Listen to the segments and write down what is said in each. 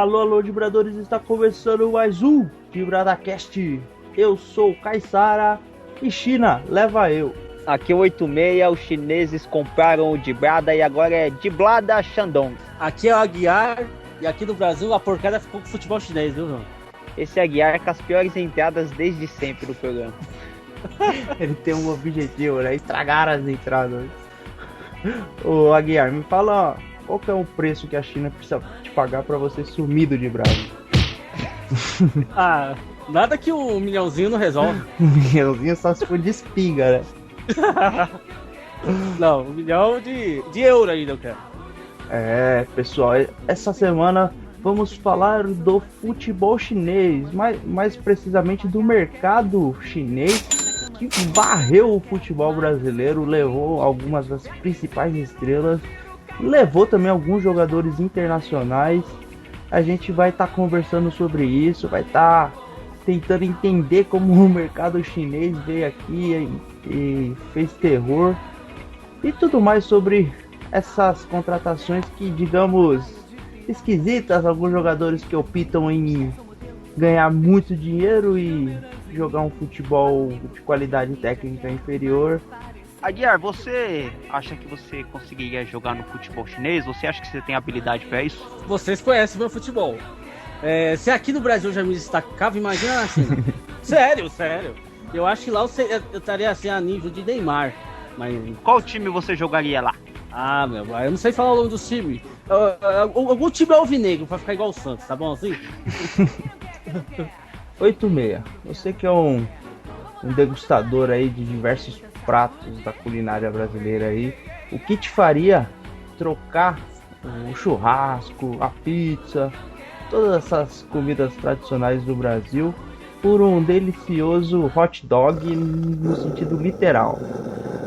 Alô, alô, Vibradores, está começando mais um VibradaCast. Eu sou o Caissara e China, leva eu. Aqui é o 86, os chineses compraram o Dibrada e agora é Diblada Shandong. Aqui é o Aguiar e aqui no Brasil a porcada ficou com o futebol chinês, viu, João? Esse Aguiar com as piores entradas desde sempre do programa. Ele tem um objetivo, né? Estragar as entradas. Ô Aguiar, me fala qual que é o preço que a China precisa te pagar pra você sumir do Dibrada? Ah, nada que um milhãozinho não resolve. Milhãozinho só se for de espiga, né? Não, 1 milhão de euro ainda eu quero. É, pessoal, essa semana vamos falar do futebol chinês, mais precisamente do mercado chinês que varreu o futebol brasileiro, levou algumas das principais estrelas, levou também alguns jogadores internacionais. A gente vai estar conversando sobre isso, vai estar tentando entender como o mercado chinês veio aqui e fez terror e tudo mais sobre essas contratações que, digamos, esquisitas, alguns jogadores que optam em ganhar muito dinheiro e jogar um futebol de qualidade técnica inferior. Aguiar, você acha que você conseguiria jogar no futebol chinês? Você acha que você tem habilidade para isso? Vocês conhecem meu futebol. Se aqui no Brasil eu já me destacava, imagina assim. Sério. Eu acho que lá eu estaria assim a nível de Neymar. Mas... Qual time você jogaria lá? Ah, meu, eu não sei falar o nome do time. Algum time alvinegro pra ficar igual o Santos, tá bom assim? 86, você que é um degustador aí de diversos pratos da culinária brasileira aí, o que te faria trocar o churrasco, a pizza, todas essas comidas tradicionais do Brasil por um delicioso hot dog no sentido literal?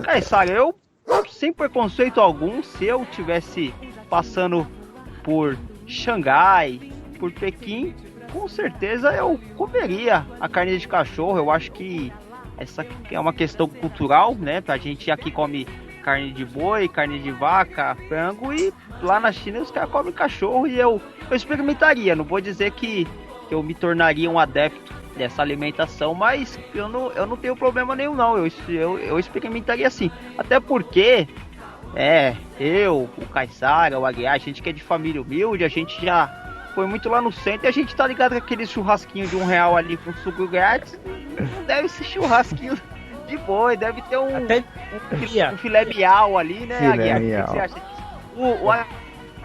Caissara, eu sem preconceito algum, se eu tivesse passando por Xangai, por Pequim, com certeza eu comeria a carne de cachorro. Eu acho que essa é uma questão cultural, né? A gente aqui come carne de boi, carne de vaca, frango, e lá na China os caras comem cachorro, e eu experimentaria. Não vou dizer que eu me tornaria um adepto dessa alimentação, mas eu não tenho problema nenhum não, eu experimentaria sim, até porque eu, o Caissara, o Aguiar, a gente que é de família humilde, a gente já foi muito lá no centro e a gente tá ligado com aquele churrasquinho de R$1 ali com suco grátis. Não deve ser churrasquinho de boi, deve ter um filé miau ali, né, Aguiar? O que você acha disso? O Aguiar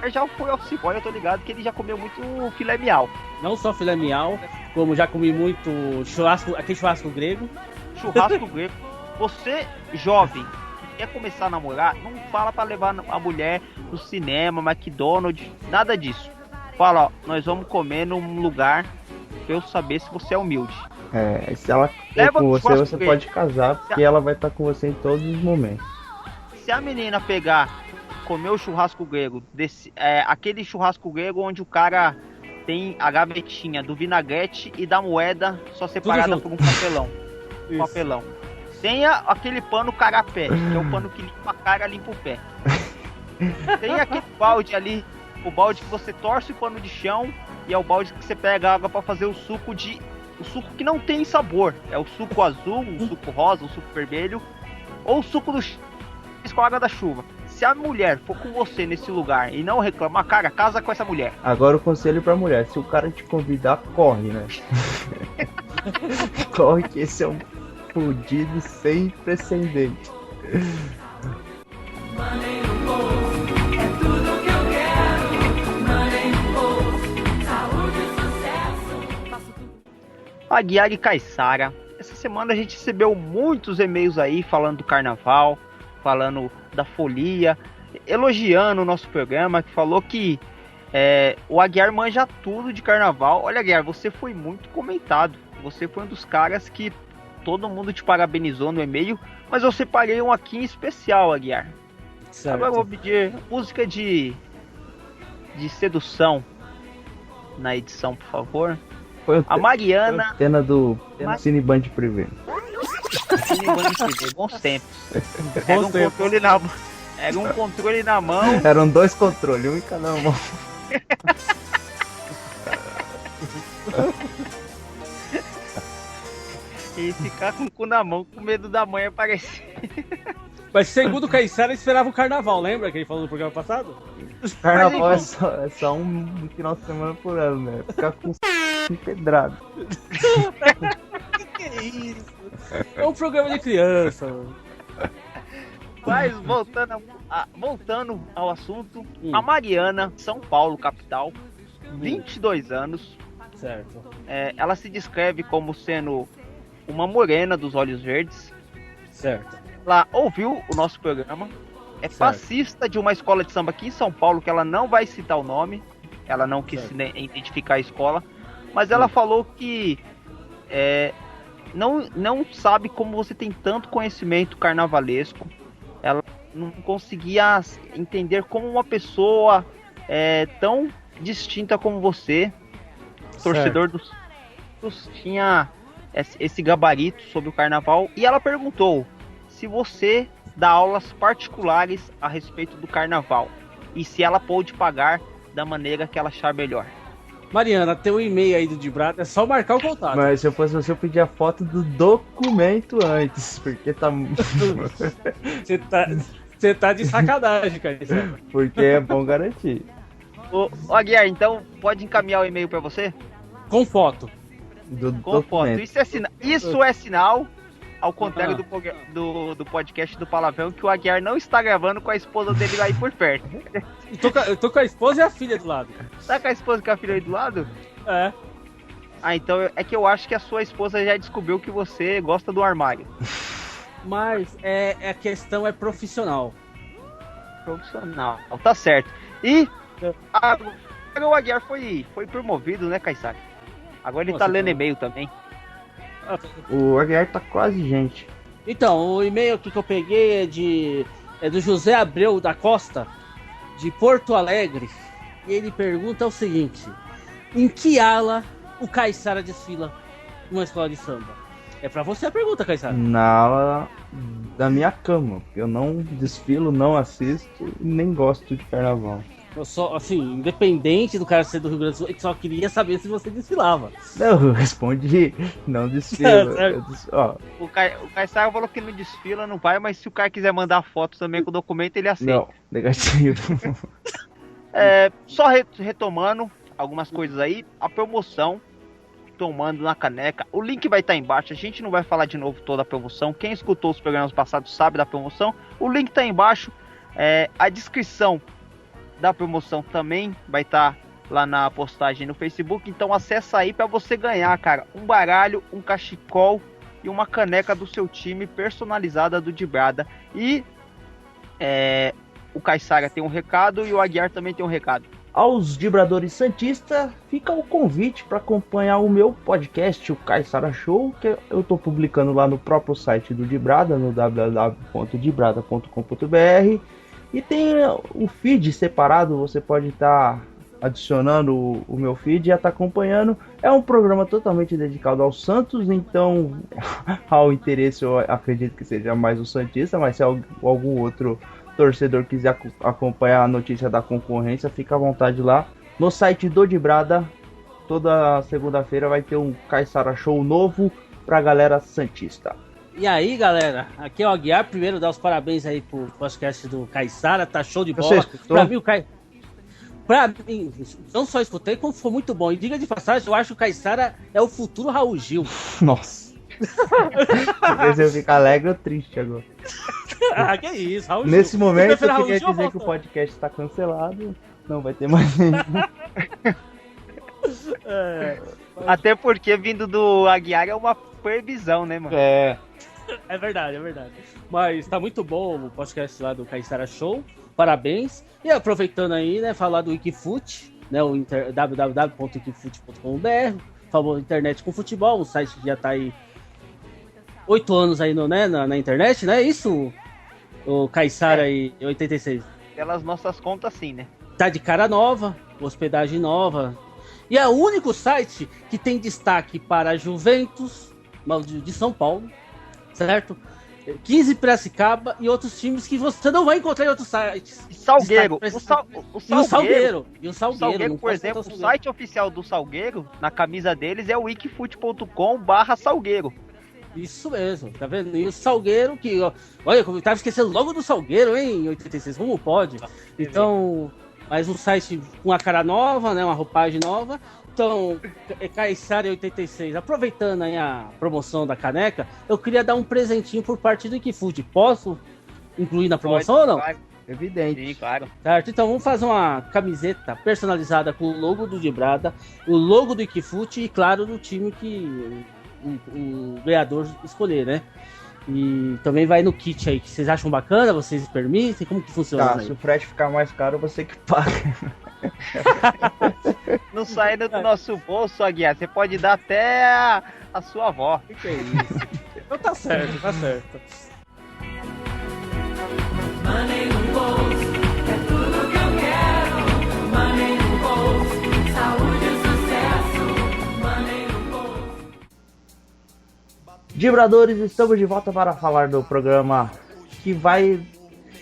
já foi ao cipó, eu tô ligado que ele já comeu muito filé miau. Não só filé miau, como já comi muito churrasco, aquele churrasco grego. Churrasco grego. Você, jovem, que quer começar a namorar, não fala pra levar a mulher no cinema, McDonald's, nada disso. Fala, ó, nós vamos comer num lugar pra eu saber se você é humilde. Se ela for com você pode casar, porque ela vai estar com você em todos os momentos. Se a menina comer o churrasco grego, aquele churrasco grego onde o cara tem a gavetinha do vinagrete e da moeda só separada por um papelão. Papelão. Tenha aquele pano carapé, que é o pano que limpa a cara, limpa o pé. Tem aquele balde ali, o balde que você torce o pano de chão, e é o balde que você pega água para fazer o suco que não tem sabor. É o suco azul, o suco rosa, o suco vermelho, ou o suco com a água da chuva. Se a mulher for com você nesse lugar e não reclamar, cara, casa com essa mulher. Agora o conselho pra mulher, se o cara te convidar, corre, né? Corre, que esse é um fudido sem precedente. Aguiar e Caissara, essa semana a gente recebeu muitos e-mails aí falando do carnaval, falando da folia, elogiando o nosso programa, que falou que o Aguiar manja tudo de carnaval. Olha, Aguiar, você foi muito comentado, você foi um dos caras que todo mundo te parabenizou no e-mail, mas eu separei um aqui em especial, Aguiar. Certo. Agora eu vou pedir música de sedução na edição, por favor. A Mariana. Cena do Cine Band Privé. Cine Band Privé, bons tempos. Era um controle na mão. Eram 2 controles, um em cada mão. E ficar com o cu na mão, com medo da mãe aparecer. Mas segundo o Caissara, esperava o carnaval, lembra que ele falou no programa passado? Carnaval é só um final de semana por ano, né? Ficar com empedrado. Que é isso? É um programa de criança, mano. Mas voltando ao assunto, a Mariana, São Paulo, capital, 22 anos. Certo. Ela se descreve como sendo uma morena dos olhos verdes. Certo. Ela ouviu o nosso programa. É Certo. passista de uma escola de samba aqui em São Paulo, que ela não vai citar o nome. Ela não quis identificar a escola. Mas ela falou que não sabe como você tem tanto conhecimento carnavalesco. Ela não conseguia entender como uma pessoa tão distinta como você, torcedor dos tinha esse gabarito sobre o carnaval. E ela perguntou se você dá aulas particulares a respeito do carnaval e se ela pode pagar da maneira que ela achar melhor. Mariana, tem um e-mail aí do Dibrada, é só marcar o contato. Mas se eu fosse você, eu pedia a foto do documento antes, porque tá. Você tá de sacanagem, cara. Porque é bom garantir. Ô Aguiar, então pode encaminhar o e-mail para você? Com foto. Com foto. Isso é sinal, ao contrário do podcast do Palavrão, que o Aguiar não está gravando com a esposa dele aí por perto. Eu tô com a esposa e a filha do lado. Tá com a esposa e com a filha aí do lado? É. Ah, então é que eu acho que a sua esposa já descobriu que você gosta do armário. Mas a questão é profissional. Profissional, tá certo. E agora o Aguiar foi promovido, né, Caissara? Agora ele tá lendo e-mail também. O Aguiar tá quase gente. Então, o e-mail aqui que eu peguei é do José Abreu da Costa, de Porto Alegre. E ele pergunta o seguinte: em que ala o Caissara desfila numa escola de samba? É pra você a pergunta, Caissara. Na aula da minha cama. Eu não desfilo, não assisto e nem gosto de carnaval. Eu só, assim, independente do cara ser do Rio Grande do Sul, eu só queria saber se você desfilava. Não, eu respondi, não desfilo. O Caissara falou que não desfila, não vai, mas se o cara quiser mandar fotos também com o documento, ele aceita. Não, negativo. Só retomando algumas coisas aí, a promoção tomando na caneca, o link vai estar embaixo, a gente não vai falar de novo toda a promoção, quem escutou os programas passados sabe da promoção, o link tá embaixo, a descrição da promoção também vai estar lá na postagem no Facebook, então acessa aí para você ganhar, cara, um baralho, um cachecol e uma caneca do seu time personalizada do Dibrada. E o Caissara tem um recado e o Aguiar também tem um recado. Aos Dibradores Santista, fica o convite para acompanhar o meu podcast, o Caissara Show, que eu estou publicando lá no próprio site do Dibrada, no www.dibrada.com.br. E tem o feed separado, você pode estar adicionando o meu feed e estar acompanhando. É um programa totalmente dedicado ao Santos, então ao interesse eu acredito que seja mais o Santista, mas se algum outro torcedor quiser acompanhar a notícia da concorrência, fica à vontade lá. No site do Dibrada, toda segunda-feira vai ter um Caissara Show novo pra galera santista. E aí, galera, aqui é o Aguiar. Primeiro, dar os parabéns aí pro podcast do Caissara, tá show de bola. Pra mim, pra mim, não só escutei, como foi muito bom. E diga de passagem, eu acho que o Caissara é o futuro Raul Gil. Nossa. Eu fico alegre ou triste agora. Ah, que isso, Raul Nesse Gil. momento eu Raul queria Gil, dizer que o podcast está cancelado. Não vai ter mais nenhum. Até porque vindo do Aguiar é uma previsão, né, mano? É verdade, é verdade. Mas tá muito bom o podcast lá do Caissara Show. Parabéns. E aproveitando aí, né, falar do Wikifut, né, o www.wikifut.com.br, famoso internet com futebol, um site que já tá aí 8 anos aí na internet, né? Isso, o Caissara e 86. Pelas nossas contas, sim, né? Tá de cara nova, hospedagem nova. E é o único site que tem destaque para a Juventus de São Paulo, certo? 15 Piracicaba e outros times que você não vai encontrar em outros sites. E Salgueiro. O Salgueiro, por exemplo, o site oficial do Salgueiro, na camisa deles, é o wikifut.com/Salgueiro. Isso mesmo, tá vendo? E o Salgueiro, que, ó, olha, eu tava esquecendo logo do Salgueiro, hein, em 86, como pode? Então, mais um site com a cara nova, né, uma roupagem nova. Então, Caiçara 86, aproveitando aí a promoção da caneca, eu queria dar um presentinho por parte do Iquifood. Posso incluir na promoção ou não? Claro. Evidente. Sim, claro. Certo, então vamos fazer uma camiseta personalizada com o logo do Dibrada, o logo do Iquifood e, claro, do time que o ganhador escolher, né? E também vai no kit aí, que vocês acham bacana, vocês permitem, como que funciona? Tá, aí? se o frete ficar mais caro, você que paga. Não saindo do nosso bolso, Aguiar, você pode dar até a sua avó. O que é isso? Então tá certo, tá certo. Money no bolso, é tudo que eu quero. Money no bolso, saúde e sucesso. Money no bolso. Dibradores, estamos de volta para falar do programa que vai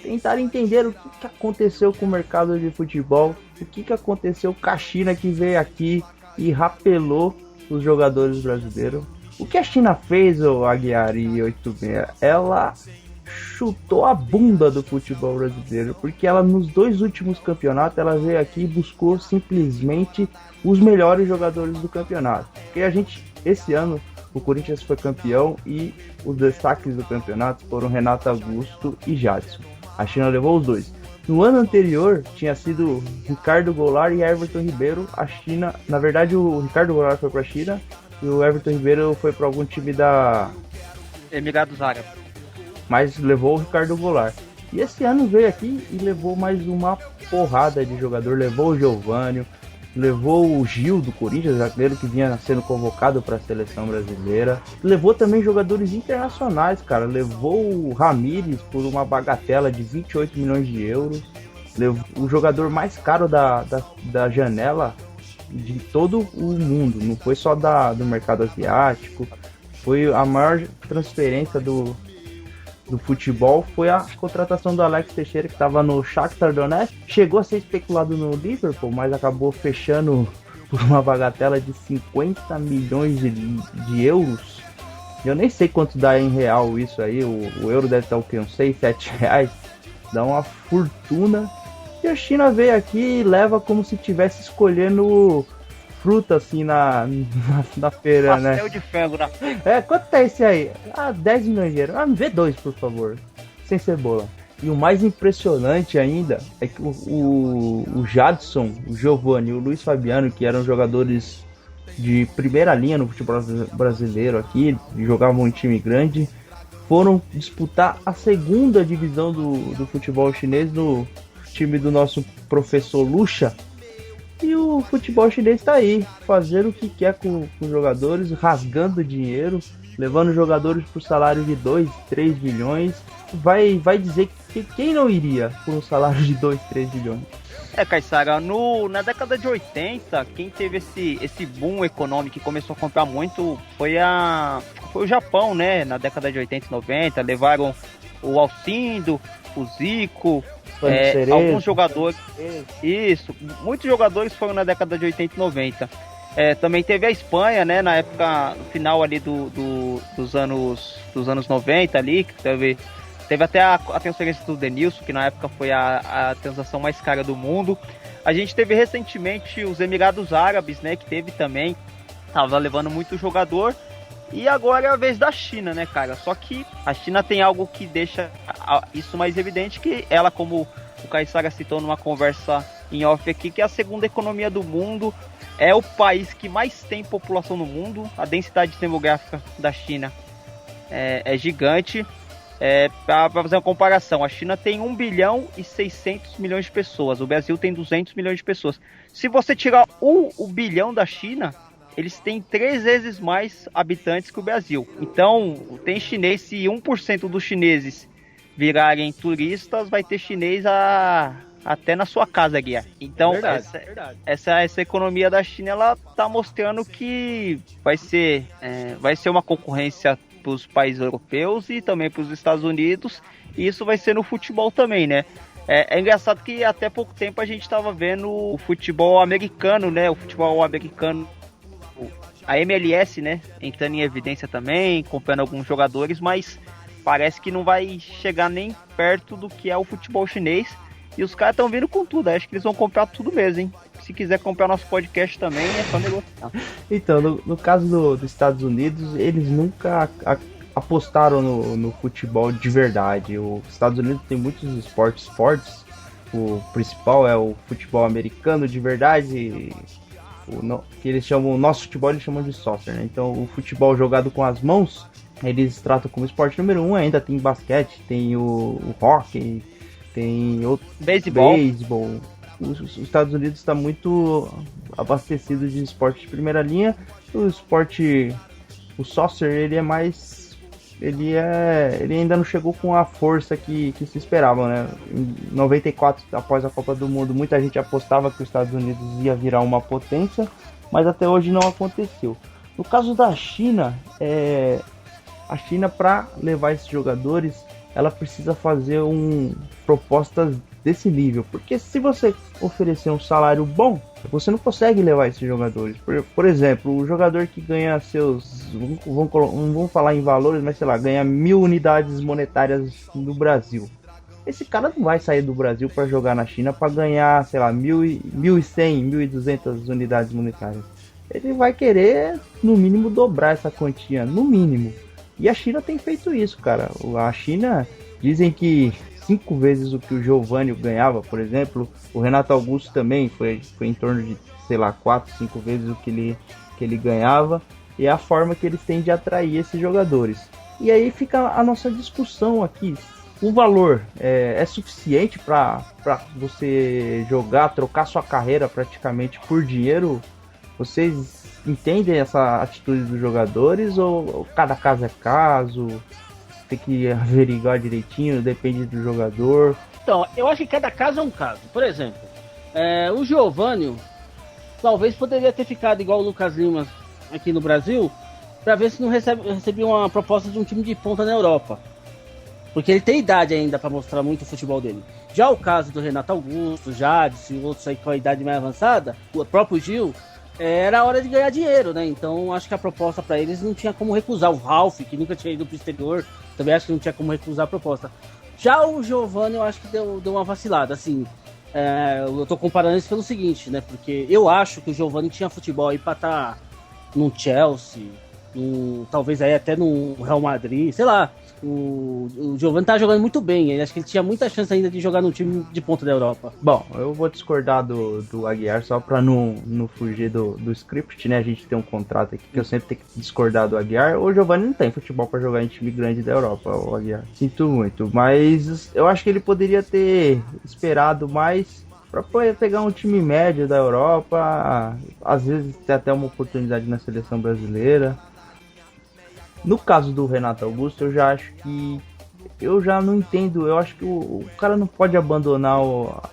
tentar entender o que aconteceu com o mercado de futebol, o que aconteceu com a China que veio aqui e rapelou os jogadores brasileiros. O que a China fez, o Aguiar e 86? Ela chutou a bunda do futebol brasileiro, porque ela nos 2 últimos campeonatos ela veio aqui e buscou simplesmente os melhores jogadores do campeonato. Porque a gente, esse ano, o Corinthians foi campeão e os destaques do campeonato foram Renato Augusto e Jadson. A China levou os 2. No ano anterior tinha sido Ricardo Goulart e Everton Ribeiro. A China, na verdade, o Ricardo Goulart foi para a China e o Everton Ribeiro foi para algum time da Emirados Árabes. mas levou o Ricardo Goulart. E esse ano veio aqui e levou mais uma porrada de jogador. Levou o Giovânio, levou o Gil do Corinthians, zagueiro que vinha sendo convocado para a seleção brasileira. Levou também jogadores internacionais, cara. Levou o Ramires por uma bagatela de 28 milhões de euros. Levou o jogador mais caro da janela de todo o mundo. Não foi só do mercado asiático. Foi a maior transferência do futebol, foi a contratação do Alex Teixeira, que estava no Shakhtar Donetsk. Chegou a ser especulado no Liverpool, mas acabou fechando por uma bagatela de 50 milhões de euros. Eu nem sei quanto dá em real isso aí, o euro deve estar o quê? Uns 6, 7 reais. Dá uma fortuna. E a China veio aqui e leva como se estivesse escolhendo fruta assim na feira, né? Pastel de frango na Quanto tá esse aí? 10 milhões de euros. Me vê 2, por favor. Sem cebola. E o mais impressionante ainda é que o Jadson, o Giovani e o Luiz Fabiano, que eram jogadores de primeira linha no futebol brasileiro aqui, jogavam um time grande, foram disputar a segunda divisão do futebol chinês no time do nosso professor Lucha. E o futebol chinês está aí, fazendo o que quer com os jogadores, rasgando dinheiro, levando jogadores por salário de 2, 3 milhões. Vai dizer que quem não iria por um salário de 2, 3 milhões? Caiçara, na década de 80, quem teve esse boom econômico e começou a comprar muito foi o Japão, né? Na década de 80 e 90, levaram o Alcindo, o Zico, alguns jogadores. Isso, muitos jogadores foram na década de 80 e 90. Também teve a Espanha, né? Na época, no final ali dos anos 90 ali, que teve até a transferência do Denilson, que na época foi a transação mais cara do mundo. A gente teve recentemente os Emirados Árabes, né? Que teve também, tava levando muito jogador. E agora é a vez da China, né, cara? Só que a China tem algo que deixa isso mais evidente, que ela, como o Caiçara citou numa conversa em off aqui, que é a segunda economia do mundo, é o país que mais tem população no mundo. A densidade demográfica da China é gigante. Para fazer uma comparação, a China tem 1 bilhão e 600 milhões de pessoas, o Brasil tem 200 milhões de pessoas. Se você tirar o bilhão da China, eles têm 3 vezes mais habitantes que o Brasil. Então, tem chinês, se 1% dos chineses virarem turistas, vai ter chinês até na sua casa, Guia. Então, Verdade. essa economia da China, ela tá mostrando que vai ser uma concorrência para os países europeus e também para os Estados Unidos, e isso vai ser no futebol também, né? É engraçado que até pouco tempo a gente estava vendo o futebol americano, né? O futebol americano a MLS, né, entrando em evidência também, comprando alguns jogadores, mas parece que não vai chegar nem perto do que é o futebol chinês. E os caras estão vindo com tudo, acho que eles vão comprar tudo mesmo, hein? Se quiser comprar nosso podcast também, é só negociar. Então, no caso dos Estados Unidos, eles nunca apostaram no futebol de verdade. Os Estados Unidos tem muitos esportes fortes. O principal é o futebol americano de verdade, que eles chamam, o nosso futebol eles chamam de soccer, né? Então o futebol jogado com as mãos, eles tratam como esporte número 1, ainda tem basquete, tem o hockey, tem outro beisebol. Os Estados Unidos está muito abastecido de esporte de primeira linha. O soccer, ele é mais... Ele ainda não chegou com a força que se esperava, né? Em 94, após a Copa do Mundo, muita gente apostava que os Estados Unidos ia virar uma potência, mas até hoje não aconteceu. No caso da China, a China, para levar esses jogadores, ela precisa fazer propostas desse nível, porque se você oferecer um salário bom, você não consegue levar esses jogadores. Por exemplo, o jogador que ganha seus, vamos falar em valores, mas sei lá, ganha 1000 unidades monetárias no Brasil. Esse cara não vai sair do Brasil para jogar na China para ganhar, sei lá, 1.100, 1.200 unidades monetárias. Ele vai querer, no mínimo, dobrar essa quantia, no mínimo. E a China tem feito isso, cara. A China, dizem que 5 vezes o que o Giovânio ganhava, por exemplo. O Renato Augusto também foi em torno de, sei lá, 4, 5 vezes o que ele ganhava. E é a forma que eles têm de atrair esses jogadores. E aí fica a nossa discussão aqui. O valor é suficiente para você jogar, trocar sua carreira praticamente por dinheiro? Vocês entendem essa atitude dos jogadores ou cada caso é caso? Tem que averiguar direitinho, depende do jogador. Então, eu acho que cada caso é um caso. Por exemplo, o Giovânio talvez poderia ter ficado igual o Lucas Lima aqui no Brasil, para ver se não recebia uma proposta de um time de ponta na Europa. Porque ele tem idade ainda para mostrar muito o futebol dele. Já o caso do Renato Augusto, Jadson e outros aí com a idade mais avançada, o próprio Gil, era hora de ganhar dinheiro, né? Então acho que a proposta para eles não tinha como recusar. O Ralf, que nunca tinha ido pro exterior, também acho que não tinha como recusar a proposta. Já o Giovânio, eu acho que deu uma vacilada, assim. Eu tô comparando isso pelo seguinte, né? Porque eu acho que o Giovânio tinha futebol aí pra estar num Chelsea, talvez aí até no Real Madrid, sei lá. O Giovânio tá jogando muito bem. Acho que ele tinha muita chance ainda de jogar no time de ponta da Europa. Bom, eu vou discordar do Aguiar só pra não fugir do script, né? A gente tem um contrato aqui que eu sempre tenho que discordar do Aguiar. O Giovânio não tem futebol pra jogar em time grande da Europa, o Aguiar. Sinto muito, mas eu acho que ele poderia ter esperado mais pra poder pegar um time médio da Europa. Às vezes ter até uma oportunidade na seleção brasileira. No caso do Renato Augusto, eu já acho que... Eu já não entendo, eu acho que o cara não pode abandonar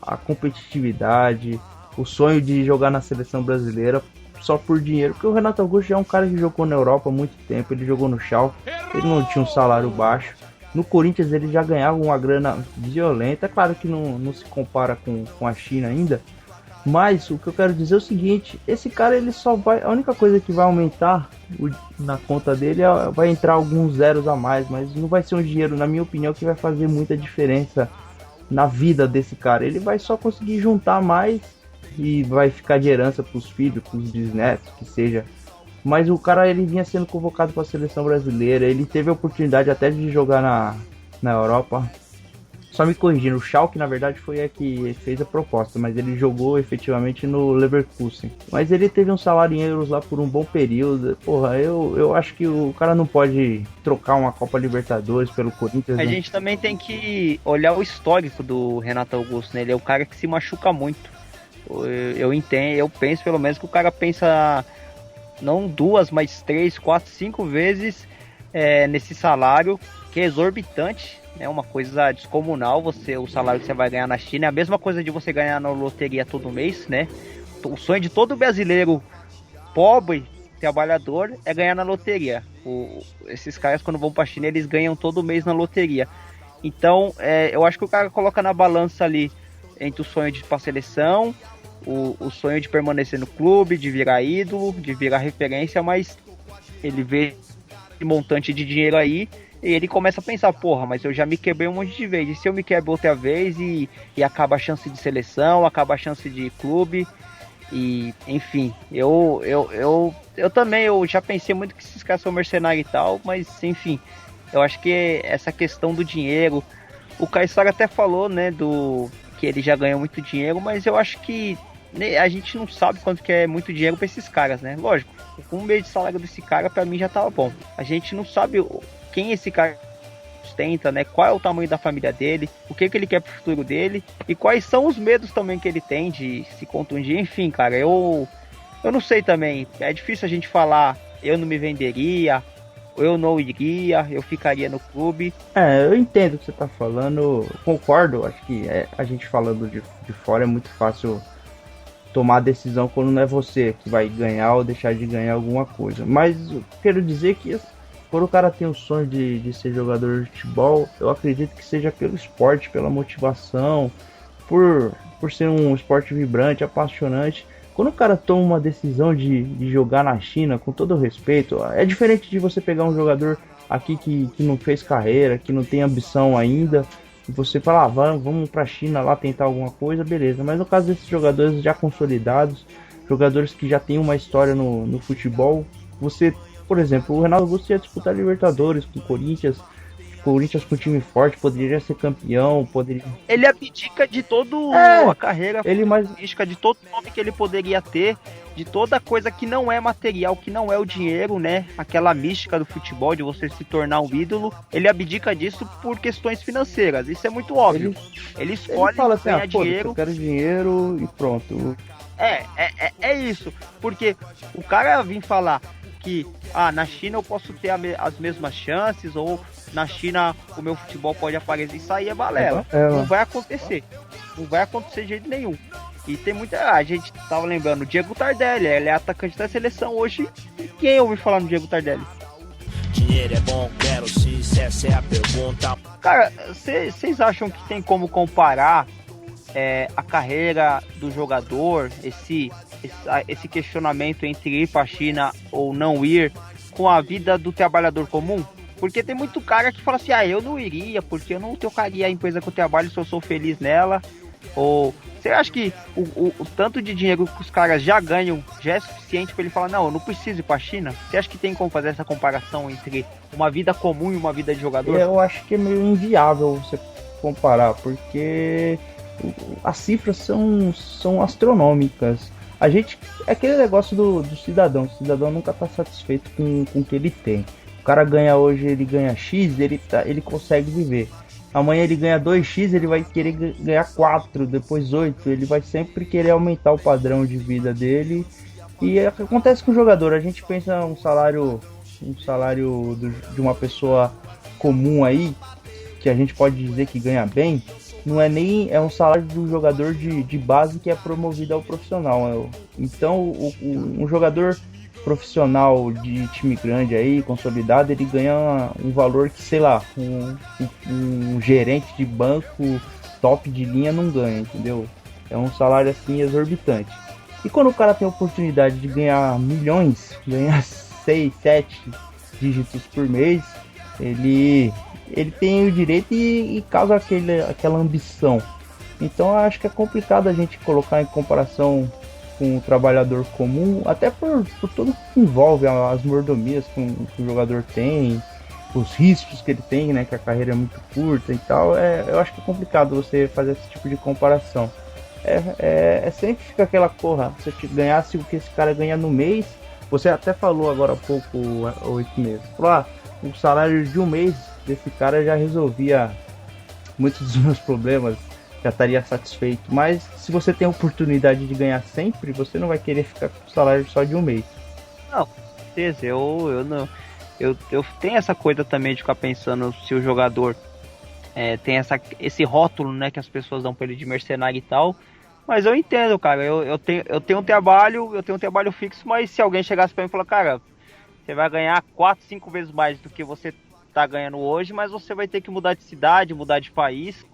a competitividade, o sonho de jogar na seleção brasileira só por dinheiro, porque o Renato Augusto já é um cara que jogou na Europa há muito tempo, ele jogou no Schalke, ele não tinha um salário baixo. No Corinthians ele já ganhava uma grana violenta, é claro que não se compara com a China ainda, mas o que eu quero dizer é o seguinte, esse cara ele só vai, a única coisa que vai aumentar na conta dele vai entrar alguns zeros a mais, mas não vai ser um dinheiro, na minha opinião, que vai fazer muita diferença na vida desse cara. Ele vai só conseguir juntar mais e vai ficar de herança pros filhos, pros bisnetos, que seja. Mas o cara, ele vinha sendo convocado para a seleção brasileira, ele teve a oportunidade até de jogar na Europa. Só me corrigindo, o Schalke na verdade foi a que fez a proposta, mas ele jogou efetivamente no Leverkusen. Mas ele teve um salário em euros lá por um bom período. Porra, eu acho que o cara não pode trocar uma Copa Libertadores pelo Corinthians. A gente também tem que olhar o histórico do Renato Augusto, né? Ele é o cara que se machuca muito. Eu entendo, eu penso pelo menos que o cara pensa não 2, mas 3, 4, 5 vezes nesse salário que é exorbitante. É uma coisa descomunal, o salário que você vai ganhar na China é a mesma coisa de você ganhar na loteria todo mês, né? O sonho de todo brasileiro pobre, trabalhador, é ganhar na loteria. Esses caras, quando vão pra China, eles ganham todo mês na loteria. Então, eu acho que o cara coloca na balança ali entre o sonho de ir pra seleção o sonho de permanecer no clube, de virar ídolo, de virar referência, mas ele vê esse montante de dinheiro aí e ele começa a pensar, porra, mas eu já me quebrei um monte de vezes, e se eu me quebro outra vez e acaba a chance de seleção, acaba a chance de clube, e enfim, eu também eu já pensei muito que esses caras são mercenários e tal, mas enfim, eu acho que essa questão do dinheiro, o Caissara até falou, né, que ele já ganhou muito dinheiro, mas eu acho que a gente não sabe quanto que é muito dinheiro pra esses caras, né? Lógico, com um mês de salário desse cara, pra mim já tava bom. A gente não sabe quem esse cara sustenta, né? Qual é o tamanho da família dele, o que ele quer pro futuro dele e quais são os medos também que ele tem de se contundir. Enfim, cara, eu não sei também. É difícil a gente falar, eu não me venderia, eu não iria, eu ficaria no clube. Eu entendo o que você tá falando, concordo, acho que a gente falando de fora é muito fácil tomar a decisão quando não é você que vai ganhar ou deixar de ganhar alguma coisa. Mas eu quero dizer que quando o cara tem o sonho de ser jogador de futebol, eu acredito que seja pelo esporte, pela motivação, por ser um esporte vibrante, apaixonante. Quando o cara toma uma decisão de jogar na China, com todo o respeito, é diferente de você pegar um jogador aqui que não fez carreira, que não tem ambição ainda, e você fala, vamos pra China lá tentar alguma coisa, beleza. Mas no caso desses jogadores já consolidados, jogadores que já têm uma história no futebol, você, por exemplo, o Renato Augusto ia disputar Libertadores com o Corinthians com time forte, poderia ser campeão, poderia... Ele abdica de toda a carreira, ele abdica de todo o nome que ele poderia ter, de toda coisa que não é material, que não é o dinheiro, né? Aquela mística do futebol, de você se tornar um ídolo, ele abdica disso por questões financeiras, isso é muito óbvio. Ele escolhe fala assim, ganhar dinheiro. Eu quero dinheiro e pronto. É isso, porque o cara vir falar que na China eu posso ter as mesmas chances, ou na China o meu futebol pode aparecer, isso aí é balela. Não vai acontecer. Não vai acontecer de jeito nenhum. E tem muita... A gente tava lembrando, o Diego Tardelli, ele é atacante da seleção hoje. E quem ouviu falar no Diego Tardelli? Dinheiro é bom, quero sim, se essa é a pergunta. Cara, vocês acham que tem como comparar a carreira do jogador, esse questionamento entre ir pra China ou não ir, com a vida do trabalhador comum? Porque tem muito cara que fala assim, eu não iria, porque eu não tocaria a empresa que eu trabalho se eu sou feliz nela. Ou você acha que o tanto de dinheiro que os caras já ganham já é suficiente para ele falar, não, eu não preciso ir pra China? Você acha que tem como fazer essa comparação entre uma vida comum e uma vida de jogador? Eu acho que é meio inviável você comparar, porque as cifras são astronômicas. A gente, é aquele negócio do cidadão. O cidadão nunca tá satisfeito com o que ele tem. O cara ganha hoje, ele ganha X, ele consegue viver. Amanhã ele ganha 2x, ele vai querer ganhar 4, depois 8. Ele vai sempre querer aumentar o padrão de vida dele. E acontece com o jogador. A gente pensa um salário de uma pessoa comum aí, que a gente pode dizer que ganha bem, não é nem... É um salário do jogador de base que é promovido ao profissional. Então, um jogador profissional de time grande aí, consolidado, ele ganha um valor que, sei lá, um gerente de banco top de linha não ganha, entendeu? É um salário assim exorbitante. E quando o cara tem a oportunidade de ganhar milhões, ganhar 6, 7 dígitos por mês, ele tem o direito e causa aquela ambição. Então eu acho que é complicado a gente colocar em comparação com o trabalhador comum, até por tudo que envolve as mordomias que o jogador tem, os riscos que ele tem, né, que a carreira é muito curta e tal. Eu acho que é complicado você fazer esse tipo de comparação. Sempre fica aquela porra, se você ganhasse o que esse cara ganha no mês, você até falou agora há pouco, 8 meses, falou, o salário de um mês desse cara já resolvia muitos dos meus problemas, já estaria satisfeito. Mas se você tem a oportunidade de ganhar sempre, você não vai querer ficar com o salário só de um mês. Não, com certeza, eu tenho essa coisa também de ficar pensando se o jogador tem esse rótulo, né, que as pessoas dão pra ele de mercenário e tal. Mas eu entendo, cara, eu tenho um trabalho fixo, mas se alguém chegasse pra mim e falar, cara, você vai ganhar 4, 5 vezes mais do que você tá ganhando hoje, mas você vai ter que mudar de cidade, mudar de país,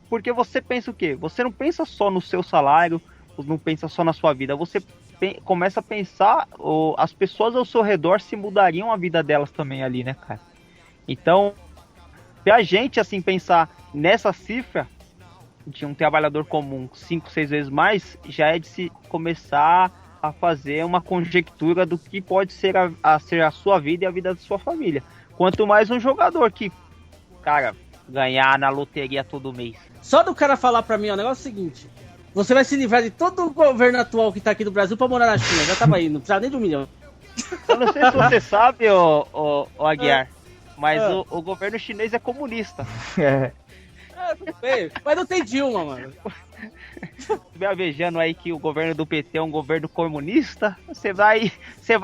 porque você pensa o quê? Você não pensa só no seu salário, não pensa só na sua vida, você começa a pensar, as pessoas ao seu redor se mudariam a vida delas também ali, né, cara? Então, se a gente, assim, pensar nessa cifra de um trabalhador comum 5, 6 vezes mais, já é de se começar a fazer uma conjectura do que pode ser ser a sua vida e a vida da sua família. Quanto mais um jogador que, cara, ganhar na loteria todo mês. Só do cara falar pra mim, ó, o negócio é o seguinte: você vai se livrar de todo o governo atual que tá aqui no Brasil pra morar na China. Já tava aí, não precisava nem de 1 milhão. Eu não sei se você sabe, ô Aguiar, mas o governo chinês é comunista. É. Tudo bem, mas não tem Dilma, mano. Vejando aí que o governo do PT é um governo comunista, você vai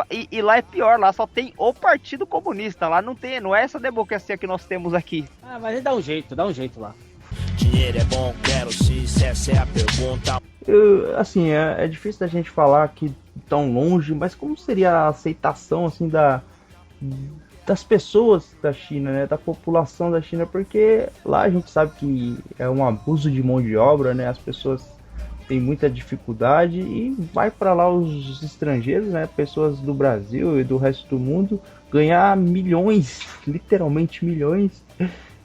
e lá é pior, lá só tem o Partido Comunista, lá não é essa democracia que nós temos aqui. Ah, mas ele dá um jeito lá. Dinheiro é bom, quero sim, se essa é a pergunta. Assim, é difícil da gente falar aqui tão longe, mas como seria a aceitação, assim, das pessoas da China, né, da população da China, porque lá a gente sabe que é um abuso de mão de obra, né, as pessoas têm muita dificuldade e vai para lá os estrangeiros, né, pessoas do Brasil e do resto do mundo, ganhar milhões, literalmente milhões,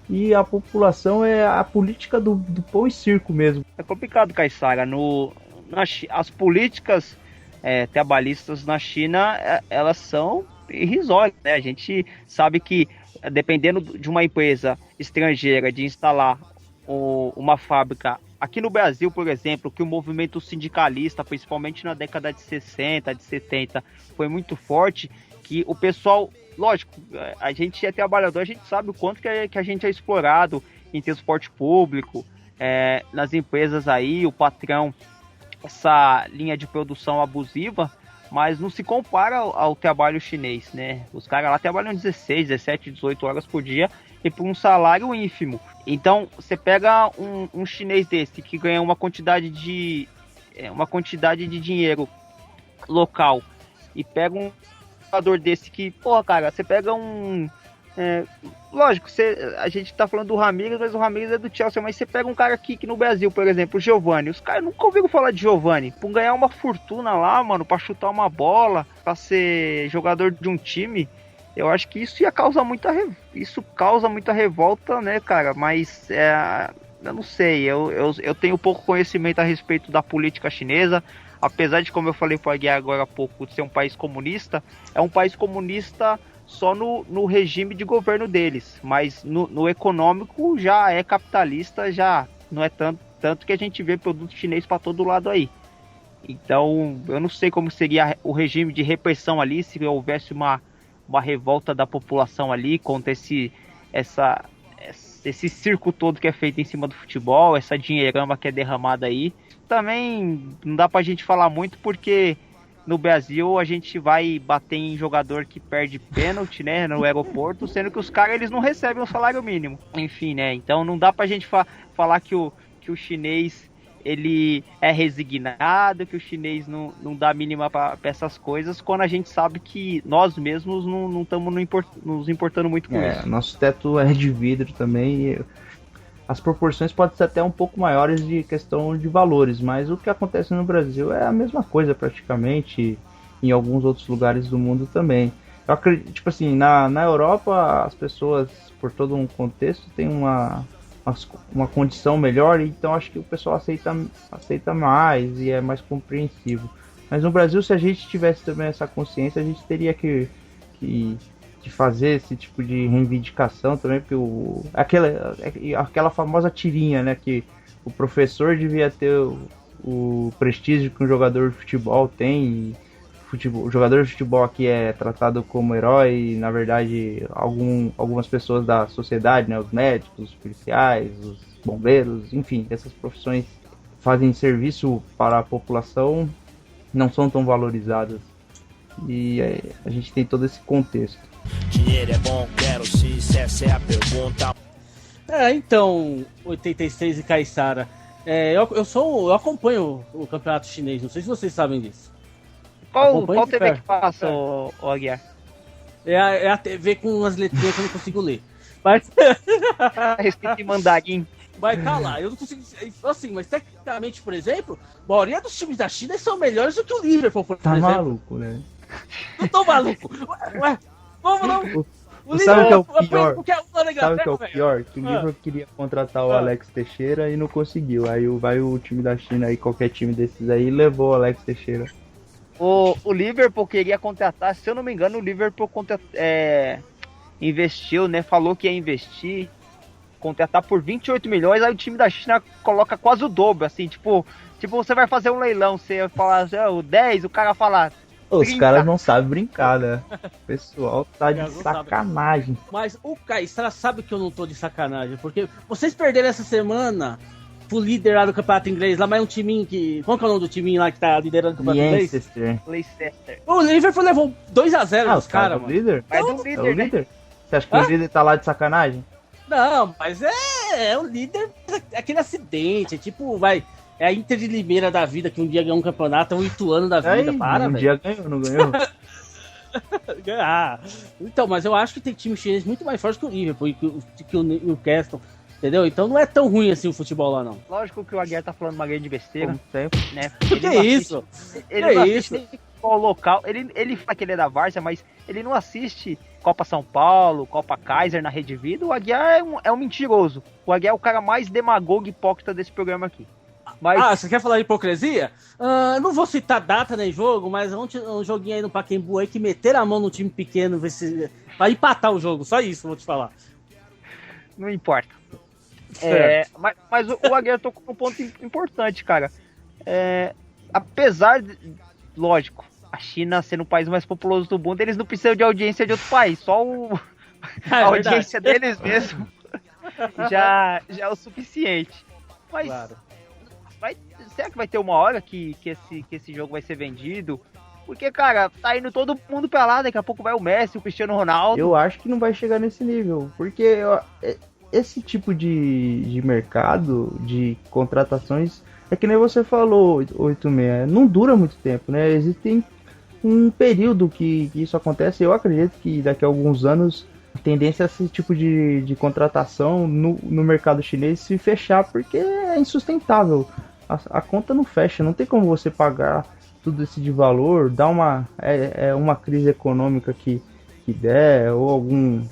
e a população é a política do pão e circo mesmo. É complicado, Caissara, as políticas trabalhistas na China, elas são irrisório, né? A gente sabe que, dependendo de uma empresa estrangeira de instalar uma fábrica aqui no Brasil, por exemplo, que o movimento sindicalista, principalmente na década de 60, de 70, foi muito forte, que o pessoal, lógico, a gente é trabalhador, a gente sabe o quanto que a gente é explorado em transporte público, nas empresas aí, o patrão, essa linha de produção abusiva, mas não se compara ao trabalho chinês, né? Os caras lá trabalham 16, 17, 18 horas por dia e por um salário ínfimo. Então, você pega um chinês desse que ganha uma quantidade de dinheiro local e pega um jogador desse que, porra, cara, você pega lógico, a gente tá falando do Ramires, mas o Ramires é do Chelsea, mas você pega um cara aqui que no Brasil, por exemplo, o Giovani, os caras nunca ouviram falar de Giovani, por ganhar uma fortuna lá, mano, pra chutar uma bola, pra ser jogador de um time, eu acho que isso causa muita revolta, né, cara, mas eu não sei, eu tenho pouco conhecimento a respeito da política chinesa, apesar de, como eu falei pro Aguiar agora há pouco, de ser um país comunista, é um país comunista só no regime de governo deles, mas no econômico já é capitalista, já não é tanto que a gente vê produto chinês para todo lado aí. Então, eu não sei como seria o regime de repressão ali, se houvesse uma revolta da população ali contra esse circo todo que é feito em cima do futebol, essa dinheirama que é derramada aí. Também não dá pra gente falar muito porque no Brasil a gente vai bater em jogador que perde pênalti, né, no aeroporto, sendo que os caras eles não recebem o salário mínimo. Enfim, né, então não dá pra gente falar que o chinês ele é resignado, que o chinês não dá mínima pra essas coisas, quando a gente sabe que nós mesmos não estamos nos importando muito com isso. Nosso teto é de vidro também e as proporções podem ser até um pouco maiores de questão de valores, mas o que acontece no Brasil é a mesma coisa praticamente, em alguns outros lugares do mundo também. Eu acredito, tipo assim, na Europa as pessoas, por todo um contexto, têm uma condição melhor, então acho que o pessoal aceita mais e é mais compreensivo. Mas no Brasil, se a gente tivesse também essa consciência, a gente teria que fazer esse tipo de reivindicação também, porque aquela famosa tirinha, né, que o professor devia ter o prestígio que um jogador de futebol tem, o jogador de futebol aqui é tratado como herói, e, na verdade, algumas pessoas da sociedade, né, os médicos, os policiais, os bombeiros, enfim, essas profissões fazem serviço para a população, não são tão valorizadas. E a gente tem todo esse contexto. Dinheiro é bom, quero sim, se essa é a pergunta. Então, 86 e Caissara, eu acompanho o campeonato chinês, não sei se vocês sabem disso. Qual TV que passa, o Aguiar? É a TV com umas letrinhas que eu não consigo ler. Mas... Respeito em mandarim. vai estar lá. Eu não consigo. Assim, mas tecnicamente, por exemplo, a maioria dos times da China são melhores do que o Liverpool, por Tá exemplo. maluco, né? Não tô maluco. Ué, como não? Sabe o que é o Liverpool pior? porque é o da Sabe o que é Inglaterra, o velho. pior? Que o Ah. Liverpool queria contratar o Ah. Alex Teixeira e não conseguiu. Aí vai o time da China aí, qualquer time desses aí, levou o Alex Teixeira. O Liverpool queria contratar, se eu não me engano, o Liverpool investiu, né? Falou que ia investir, contratar por 28 milhões, aí o time da China coloca quase o dobro, assim, tipo você vai fazer um leilão, você fala o 10, o cara fala Os 30. caras não sabem brincar, né? O pessoal tá de Não sabe. sacanagem. Mas o Caissara sabe que eu não tô de sacanagem, porque vocês perderam essa semana pro líder lá do campeonato inglês, lá, mas é um timinho que... Qual que é o nome do timinho lá que tá liderando o campeonato inglês? Leicester. Leicester. O Liverpool levou 2-0 dos Os caras caras, é o mano. líder? Mas Não, o É o líder, né? líder? Você acha que Hã? o líder tá lá de sacanagem? Não, mas é o líder, aquele acidente, é tipo, é a Inter de Limeira da vida, que um dia ganhou um campeonato, é o Ituano da vida, Aí, para, um velho. dia ganhou, não ganhou? Ah, então, mas eu acho que tem time chinês muito mais forte que o Liverpool e que o Newcastle, entendeu? Então não é tão ruim assim o futebol lá, não. Lógico que o Aguiar tá falando uma grande besteira, Como sempre. né? Que Ele não isso? assiste- Ele Que não isso? assiste nem futebol local. Ele fala que ele é da Várzea, mas ele não assiste Copa São Paulo, Copa Kaiser na Rede Vida. O Aguiar é um mentiroso. O Aguiar é o cara mais demagogo e hipócrita desse programa aqui. Mas Ah, você quer falar de hipocrisia? Não vou citar data nem jogo, mas ontem um joguinho aí no Pacaembu aí que meteram a mão no time pequeno, ver se vai empatar o jogo, só isso vou te falar. não importa. Certo. Mas o Aguiar tocou um ponto importante, cara. Apesar de, lógico, a China sendo o país mais populoso do mundo, eles não precisam de audiência de outro país, só a É audiência verdade. deles mesmo já é o suficiente. Mas Claro. será que vai ter uma hora que esse jogo vai ser vendido? Porque, cara, tá indo todo mundo pra lá, daqui a pouco vai o Messi, o Cristiano Ronaldo. Eu acho que não vai chegar nesse nível, porque esse tipo de mercado, de contratações, é que nem você falou, 86, não dura muito tempo, né? Existem um período que isso acontece. Eu acredito que daqui a alguns anos a tendência é esse tipo de contratação no mercado chinês se fechar, porque é insustentável. A conta não fecha, não tem como você pagar tudo esse de valor, dá uma crise econômica que der, ou algum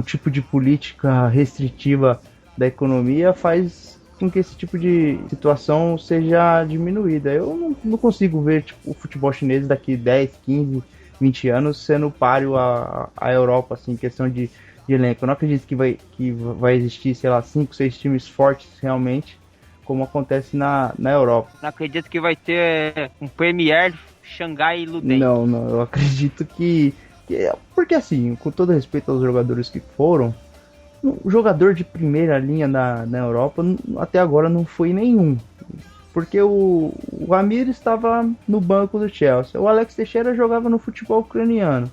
tipo de política restritiva da economia faz com que esse tipo de situação seja diminuída. Eu não consigo ver tipo, o futebol chinês daqui 10, 15, 20 anos sendo páreo à Europa, assim, em questão de elenco. Eu não acredito que vai existir, sei lá, 5, 6 times fortes realmente, como acontece na Europa. Não acredito que vai ter um Premier Xangai e Ludem. Não, eu acredito que... Porque assim, com todo respeito aos jogadores que foram, o jogador de primeira linha na Europa até agora não foi nenhum. Porque o Amir estava no banco do Chelsea. O Alex Teixeira jogava no futebol ucraniano.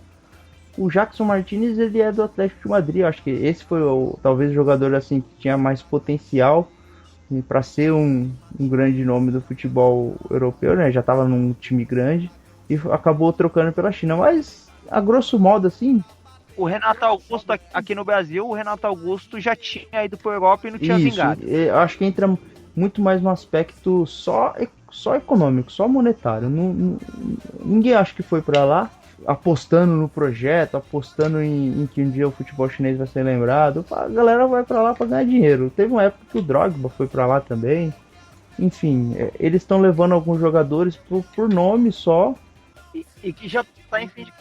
O Jackson Martinez, ele é do Atlético de Madrid. Eu acho que esse foi talvez o jogador assim, que tinha mais potencial para ser um grande nome do futebol europeu, né? Já estava num time grande e acabou trocando pela China. Mas, a grosso modo, assim... O Renato Augusto aqui no Brasil, o Renato Augusto já tinha ido para Europa e não tinha vingado. Eu acho que entra muito mais no aspecto só econômico, só monetário. Ninguém acha que foi para lá apostando no projeto, apostando em que um dia o futebol chinês vai ser lembrado. A galera vai para lá para ganhar dinheiro. Teve uma época que o Drogba foi para lá também. Enfim, eles estão levando alguns jogadores por nome só. E que já tá em fim de...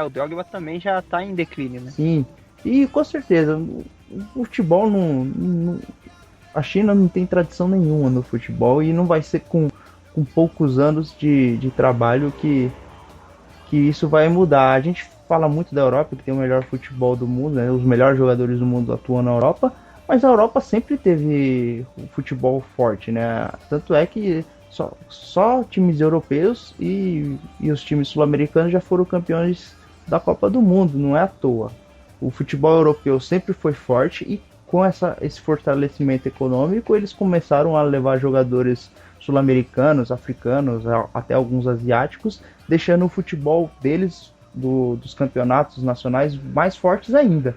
O Drogba também já tá em declínio, né? Sim, e com certeza, o futebol a China não tem tradição nenhuma no futebol e não vai ser com poucos anos de trabalho que isso vai mudar. A gente fala muito da Europa, que tem o melhor futebol do mundo, né? Os melhores jogadores do mundo atuam na Europa, mas a Europa sempre teve futebol forte, né? Tanto é que só times europeus e os times sul-americanos já foram campeões da Copa do Mundo, não é à toa. O futebol europeu sempre foi forte e com esse fortalecimento econômico eles começaram a levar jogadores sul-americanos, africanos, até alguns asiáticos, deixando o futebol deles, dos campeonatos nacionais, mais fortes ainda.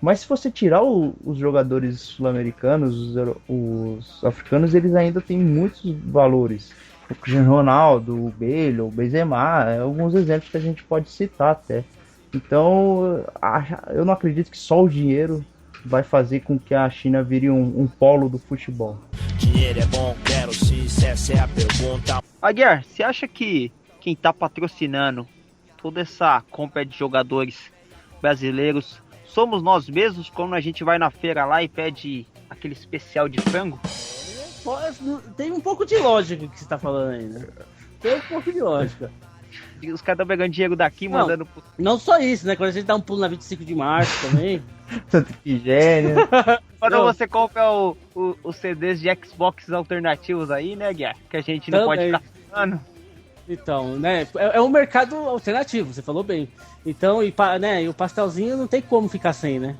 Mas se você tirar os jogadores sul-americanos, os africanos, eles ainda têm muitos valores. O Cristiano Ronaldo, o Bale, o Benzema, alguns exemplos que a gente pode citar até. Então, eu não acredito que só o dinheiro vai fazer com que a China vire um polo do futebol. Dinheiro é bom, quero sim, se essa é a pergunta. Aguiar, você acha que quem tá patrocinando toda essa compra de jogadores brasileiros somos nós mesmos quando a gente vai na feira lá e pede aquele especial de frango? Tem um pouco de lógica que você tá falando aí, né? Tem um pouco de lógica. E os caras estão pegando dinheiro daqui, Não. mandando pro... Não só isso, né? Quando a gente dá um pulo na 25 de março também. Tanto que gênio. Quando Não. você compra os CDs de Xbox alternativos aí, né, Guiar? Que a gente não Também. pode ficar falando. Então, né? É um mercado alternativo, você falou bem. Então, e o pastelzinho não tem como ficar sem, né?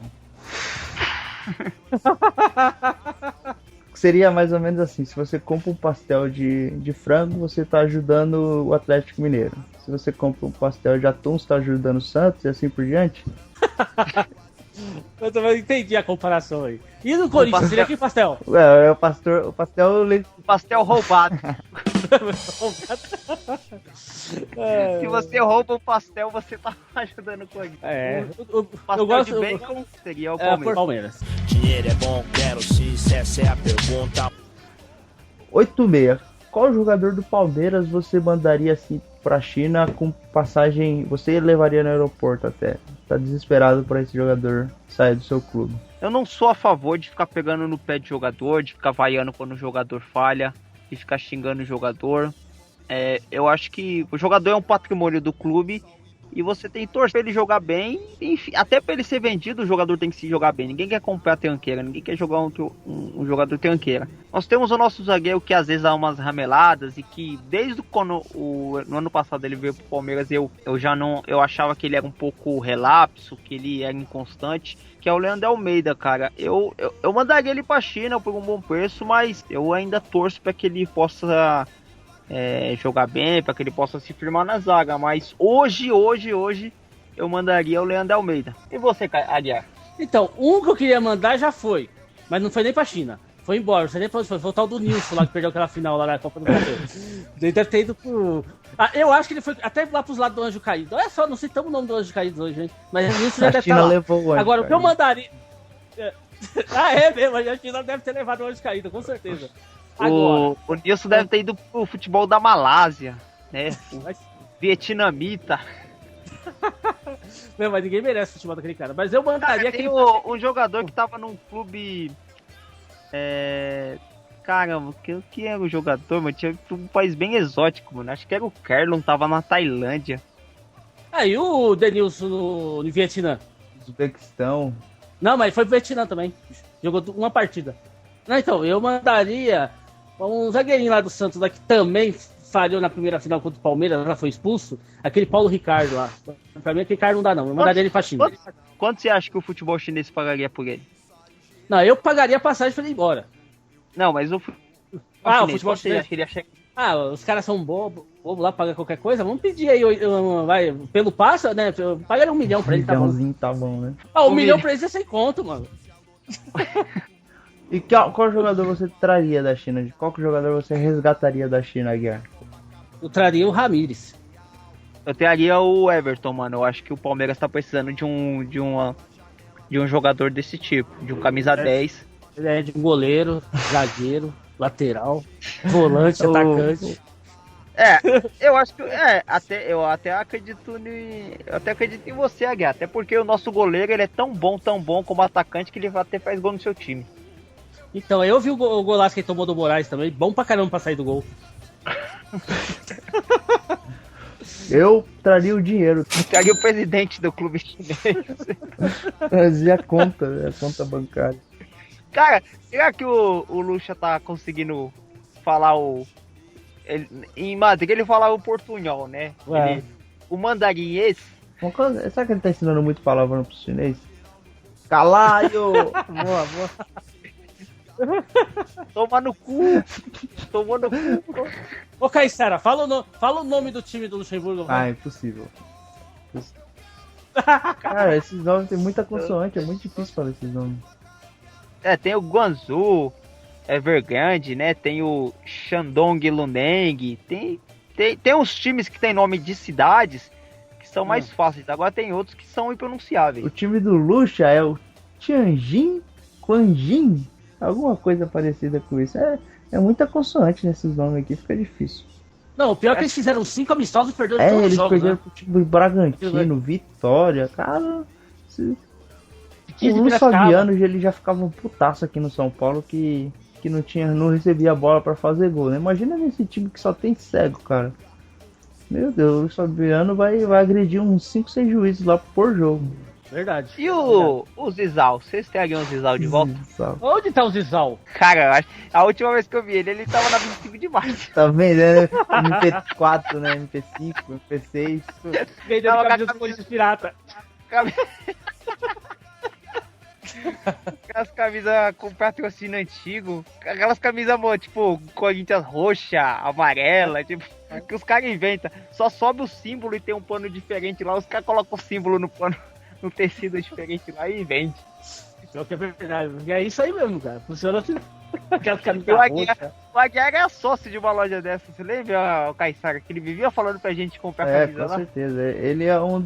Seria mais ou menos assim, se você compra um pastel de frango, você está ajudando o Atlético Mineiro. Se você compra um pastel de atum, você está ajudando o Santos e assim por diante. Eu também entendi a comparação aí. E no Corinthians, seria que pastel? O pastel Pastel roubado. Se você rouba o pastel, você tá ajudando com ele. O Pastel eu gosto de bacon seria o por Palmeiras. Palmeiras. Dinheiro é bom, quero sim, se essa é a pergunta. 86. Qual jogador do Palmeiras você mandaria assim pra China com passagem? Você levaria no aeroporto até? Tá desesperado por esse jogador sair do seu clube. Eu não sou a favor de ficar pegando no pé de jogador, de ficar vaiando quando o jogador falha, de ficar xingando o jogador. Eu acho que o jogador é um patrimônio do clube e você tem que torcer pra ele jogar bem. Enfim, até pra ele ser vendido, o jogador tem que se jogar bem. Ninguém quer comprar tranqueira, ninguém quer jogar um jogador tranqueira. Nós temos o nosso zagueiro que às vezes dá umas rameladas e que desde quando no ano passado ele veio pro Palmeiras, eu achava que ele era um pouco relapso, que ele era inconstante, que é o Leandro Almeida, cara. Eu mandaria ele pra China por um bom preço, mas eu ainda torço pra que ele possa jogar bem, para que ele possa se firmar na zaga, mas hoje eu mandaria o Leandro Almeida. E você, Aguiar? Então, um que eu queria mandar já foi, mas não foi nem pra China. Foi embora, você nem foi o tal do Nilson lá que perdeu aquela final lá na Copa do Brasil. Ele deve ter ido pro. Eu acho que ele foi até lá pros lados do Anjo Caído. Olha só, não citamos o nome do Anjo Caído hoje, gente. Mas o Nilson já A deve China estar lá. levou o Anjo Agora, o que eu Caído. mandaria. É mesmo, a China deve ter levado o Anjo Caído, com certeza. Agora, O Nilson deve ter ido pro futebol da Malásia, né? mas, Vietnamita. não, mas ninguém merece o futebol daquele cara. Mas eu mandaria Tem aquele. um jogador que tava num clube. Caramba, que era o jogador, mano? Tinha um país bem exótico, mano. Acho que era o Kerlon, tava na Tailândia. Aí o Denilson no Vietnã. Uzbequistão. Não, mas foi pro Vietnã também. Jogou uma partida. Não, então, eu mandaria um zagueirinho lá do Santos lá que também falhou na primeira final contra o Palmeiras, já foi expulso. Aquele Paulo Ricardo lá. Pra mim, aquele cara não dá, não. Eu mandaria ele pra China. Quanto você acha que o futebol chinês pagaria por ele? Não, eu pagaria a passagem pra ele ir embora. Não, mas o O futebol futebol chinês, chinês. que ele acha... Os caras são bobo lá, paga qualquer coisa. Vamos pedir aí, vai, pelo passo, né? Pagaria 1 milhão pra ele, tá bom. Milhãozinho tá bom, né? 1 milhão pra ele é sem conto, mano. E qual jogador você traria da China? Qual jogador você resgataria da China, Guiar? Eu traria o Ramires. Eu teria o Everton, mano. Eu acho que o Palmeiras tá precisando de um jogador desse tipo, de um camisa 10. Ele é de um goleiro, zagueiro, lateral, volante, atacante. Eu acho que eu até acredito em você, Aguiar, até porque o nosso goleiro ele é tão bom como atacante que ele até faz gol no seu time. Então, eu vi o golaço que ele tomou do Moraes também, bom pra caramba pra sair do gol. Eu traria o dinheiro, Traria o presidente do clube chinês. trazia a conta bancária. Cara, será que o Lucha tá conseguindo falar em Madrid ele falava o portunhol, né? O mandarinês. Será que ele tá ensinando muito palavrão pro chinês? Calaio! Boa. Toma no cu! Tomou no cu! Ô, Caissara, fala o nome do time do Luxemburgo. Ah, impossível. Cara, esses nomes tem muita consoante, é muito difícil falar esses nomes. Tem o Guangzhou, Evergrande, né? Tem o Shandong Luneng. Tem uns times que tem nome de cidades que são mais fáceis. Agora tem outros que são impronunciáveis. O time do Lucha é o Tianjin, Quanjin, alguma coisa parecida com isso. É muita consoante nesses nomes aqui, fica difícil. Não, o pior é que eles fizeram 5 amistosos e perderam todos os Eles jogos, perderam né? pro time do Bragantino, Vitória, cara. O 15 Luiz Piracicaba. Fabiano ele já ficava um putaço aqui no São Paulo que não recebia a bola pra fazer gol, né? Imagina nesse time que só tem cego, cara. Meu Deus, o Luiz Fabiano vai agredir uns 5, 6 juízes lá por jogo. Verdade. E o Zizal? Vocês trariam o Zizal de volta? Onde tá o Zizal? Cara, a última vez que eu vi ele tava na 25 de março. Tá vendendo MP4, né? MP5, MP6. Vendendo Tava camisa com a do Corinthians pirata. Aquelas camisas com patrocínio antigo. Aquelas camisas, tipo, Corinthians roxa, amarela, tipo, que os caras inventam. Só sobe o símbolo e tem um pano diferente lá. Os caras colocam o símbolo no pano, no tecido diferente lá e vende. Pior que é verdade. É isso aí mesmo, cara. Funciona assim. Aquelas camisas O Aguiar, roxas. o Aguiar era sócio de uma loja dessa. Você lembra, o Caissara, que ele vivia falando pra gente comprar camisa Com lá? certeza. Ele é um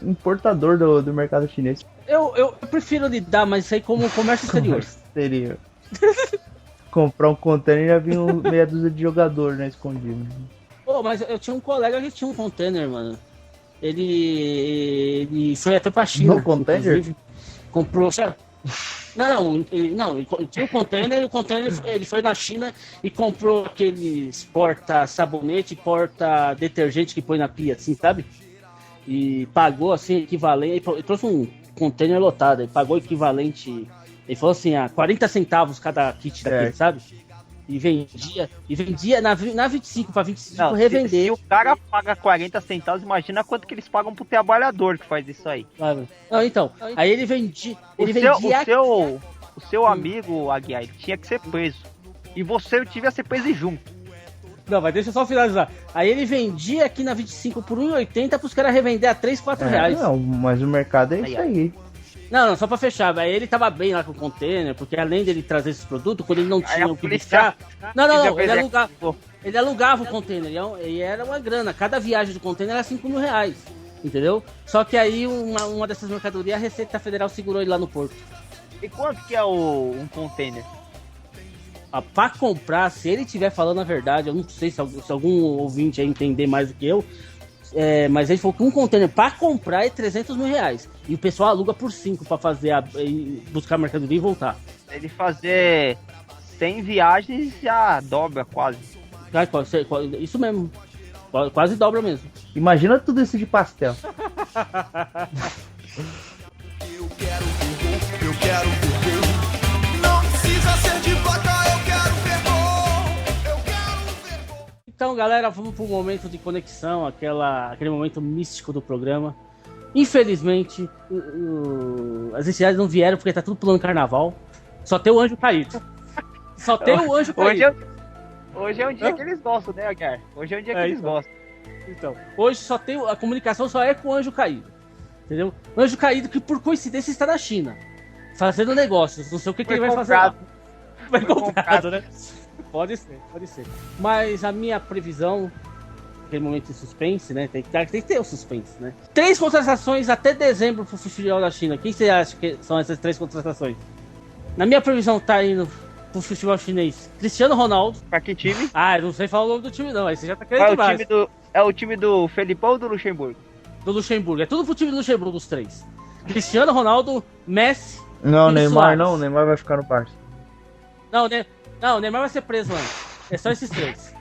importador do mercado chinês. Eu prefiro lidar, mas isso aí como comércio exterior. Seria comprar um container e já vinha meia dúzia de jogador, né, escondido. Pô, mas eu tinha um colega que tinha um container, mano. Ele foi até pra China. No container? Inclusive. Comprou, sabe? Não, ele tinha um container, ele foi na China e comprou aqueles porta-sabonete, porta-detergente que põe na pia, assim, sabe? E pagou, assim, equivalente, ele trouxe um container lotado, ele pagou equivalente, ele falou assim, a 40 centavos cada kit daquele, sabe? E vendia na 25 pra 25 Não, revender. se o cara paga 40 centavos, imagina quanto que eles pagam pro trabalhador que faz isso aí. Sabe? Não, então, aí ele vendia. O seu amigo, Aguiar, ele tinha que ser preso. E você devia ser preso junto. Não, mas deixa eu só finalizar. Aí ele vendia aqui na 25 por 1,80 pros caras revender a 3, 4 reais. Não, mas o mercado é isso aí. Não, só pra fechar. Aí ele tava bem lá com o container, porque além dele trazer esses produtos, quando ele não tinha o que buscar. Não, ele alugava o container. E era uma grana. Cada viagem do container era 5 mil reais. Entendeu? Só que aí uma dessas mercadorias, a Receita Federal segurou ele lá no porto. E quanto que é um container? Pra comprar, se ele estiver falando a verdade, eu não sei se algum ouvinte aí entender mais do que eu, mas ele falou que um container pra comprar é 300 mil reais. E o pessoal aluga por 5 pra fazer buscar mercadoria e voltar. Ele fazer 100 viagens já dobra quase. Isso mesmo. Quase dobra mesmo. Imagina tudo isso de pastel. Eu quero ver gol. Não precisa ser de placa, eu quero ver gol. Então, galera, vamos pro momento de conexão, aquele momento místico do programa. Infelizmente, as entidades não vieram porque tá tudo pulando carnaval. Só tem o anjo caído. Só tem o anjo caído. Hoje é um dia que eles gostam, né, Aguiar? Hoje é um dia que eles gostam. Então, hoje só tem a comunicação só é com o anjo caído. Entendeu? O anjo caído que por coincidência está na China, fazendo negócios. Não sei o que ele vai fazer lá. Foi comprado, né? Pode ser. Mas a minha previsão, aquele momento de suspense, né? Tem que ter o suspense, né? 3 contratações até dezembro pro futebol da China. Quem você acha que são essas 3 contratações? Na minha previsão tá indo pro futebol chinês Cristiano Ronaldo. Pra que time? Eu não sei falar o nome do time não, aí você já tá querendo demais. É o time do Felipão ou do Luxemburgo? Do Luxemburgo, é tudo pro time do Luxemburgo, os 3. Cristiano Ronaldo, Messi. Não, e Neymar Suárez. não, Neymar vai ficar no Barça. Não, o Neymar vai ser preso antes. É só esses 3.